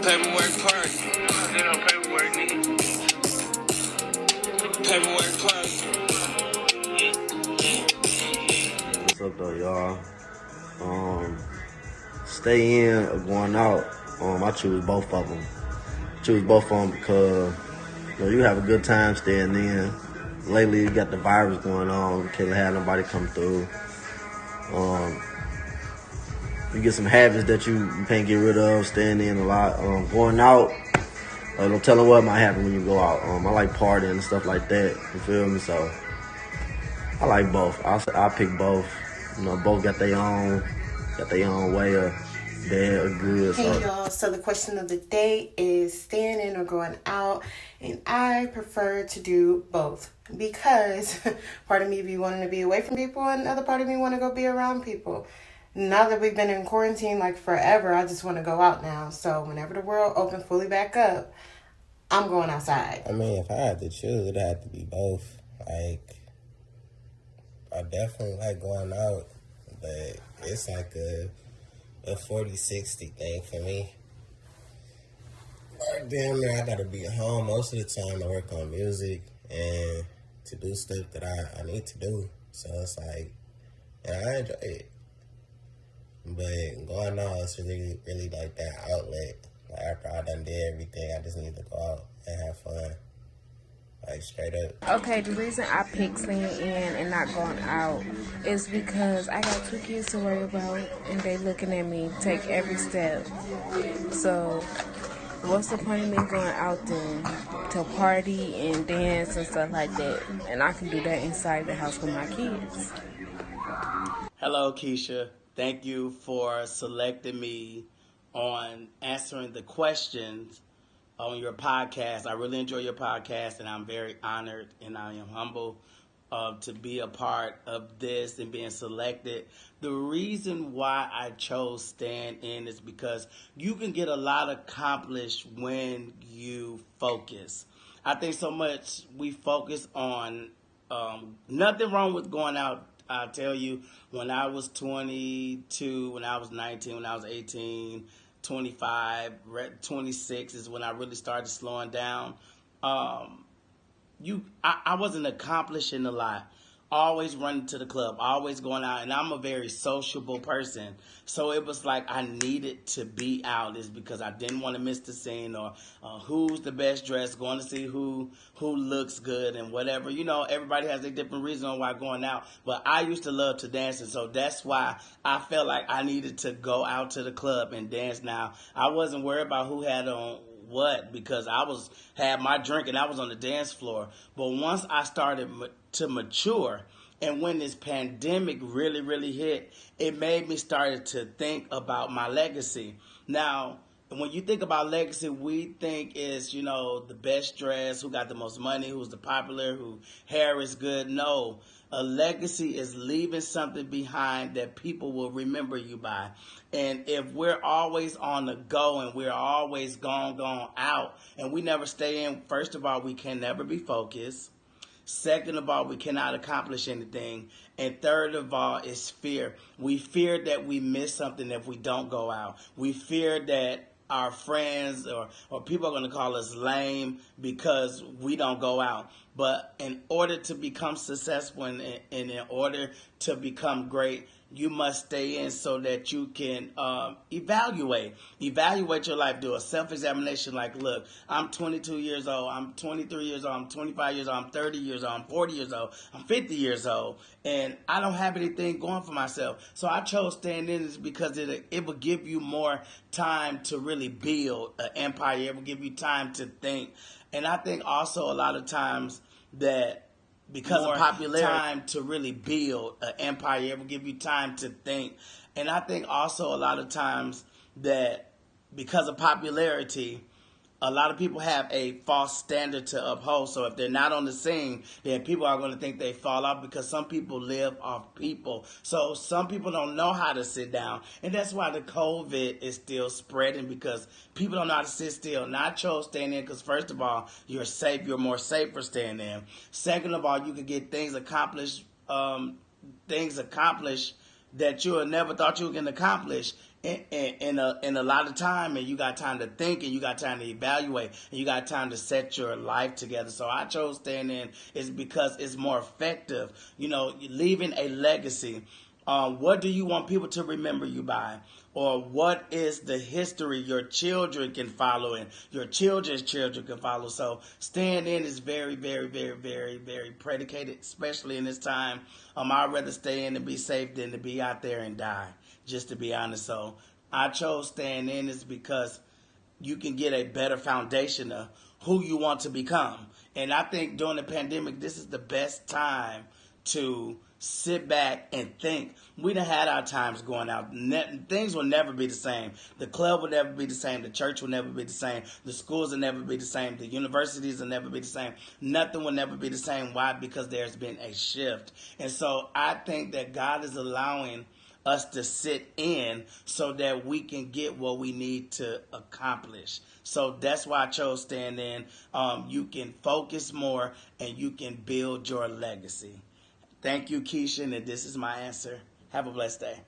Paperwork party. You know, paperwork, nigga. Paperwork party. What's up though, y'all? Stay in or going out. I choose both of them. Because you have a good time staying in. Lately, you got the virus going on. Can't have nobody come through. You get some habits that you can't get rid of. Staying in a lot. Going out. Don't tell them what might happen when you go out. I like partying and stuff like that. You feel me? So I like both. I'll pick both. Both got their own way of bad or good. Hey y'all, so the question of the day is staying in or going out, and I prefer to do both because part of me be wanting to be away from people and another part of me want to go be around people. Now that we've been in quarantine like forever, I just want to go out now. So whenever the world opens fully back up, I'm going outside. I mean, if I had to choose, it'd have to be both. Like, I definitely like going out, but it's like a 40-60 thing for me. Like, damn near I gotta be at home most of the time to work on music and to do stuff that I need to do. So it's like, and I enjoy it. But going out is really like that outlet. Like after I done did everything, I just need to go out and have fun. Like straight up. Okay, the reason I pick staying in and not going out is because I got 2 kids to worry about and they looking at me take every step. So what's the point of me going out then to party and dance and stuff like that? And I can do that inside the house with my kids. Hello, Keisha. Thank you for selecting me on answering the questions on your podcast. I really enjoy your podcast, and I'm very honored and I am humble to be a part of this and being selected. The reason why I chose Stand In is because you can get a lot accomplished when you focus. I think so much we focus on nothing wrong with going out. I tell you, when I was 22, when I was 19, when I was 18, 25, 26 is when I really started slowing down. I wasn't accomplishing a lot. Always running to the club, always going out, and I'm a very sociable person. So it was like I needed to be out. Is because I didn't want to miss the scene or who's the best dressed, going to see who looks good and whatever. Everybody has a different reason on why going out. But I used to love to dance, and so that's why I felt like I needed to go out to the club and dance. Now, I wasn't worried about who had on what because I had my drink and I was on the dance floor. But once I started to mature, and when this pandemic really, really hit, it made me start to think about my legacy. Now, when you think about legacy, we think is, the best dressed, who got the most money, who's the popular, who hair is good. No, a legacy is leaving something behind that people will remember you by. And if we're always on the go and we're always gone out and we never stay in, first of all, we can never be focused. Second of all, we cannot accomplish anything. And third of all is fear. We fear that we miss something if we don't go out. We fear that our friends or people are going to call us lame because we don't go out. But in order to become successful and in order to become great, you must stay in so that you can evaluate your life, do a self-examination like, look, I'm 22 years old, I'm 23 years old, I'm 25 years old, I'm 30 years old, I'm 40 years old, I'm 50 years old, and I don't have anything going for myself. So I chose Stand In is because it will give you more time to really build an empire. It will give you time to think. And I think also a lot of times that because of popularity, time to really build an empire. It will give you time to think. And I think also a lot of times that because of popularity, a lot of people have a false standard to uphold. So if they're not on the scene, then people are going to think they fall off because some people live off people. So some people don't know how to sit down. And that's why the COVID is still spreading because people don't know how to sit still. And I chose staying in because, first of all, you're safe. You're more safe for staying in. Second of all, you can get things accomplished that you never thought you were going to accomplish in a lot of time, and you got time to think, and you got time to evaluate, and you got time to set your life together. So I chose staying in is because it's more effective. You know, leaving a legacy. What do you want people to remember you by? Or what is the history your children can follow and your children's children can follow? So staying in is very, very, very, very, very predicated, especially in this time. I'd rather stay in and be safe than to be out there and die, just to be honest. So I chose staying in is because you can get a better foundation of who you want to become. And I think during the pandemic, this is the best time to sit back and think. We done had our times going out. Things will never be the same. The club will never be the same. The church will never be the same. The schools will never be the same. The universities will never be the same. Nothing will never be the same. Why? Because there's been a shift. And so I think that God is allowing us to sit in so that we can get what we need to accomplish. So that's why I chose staying in. You can focus more and you can build your legacy. Thank you, Keisha, and this is my answer. Have a blessed day.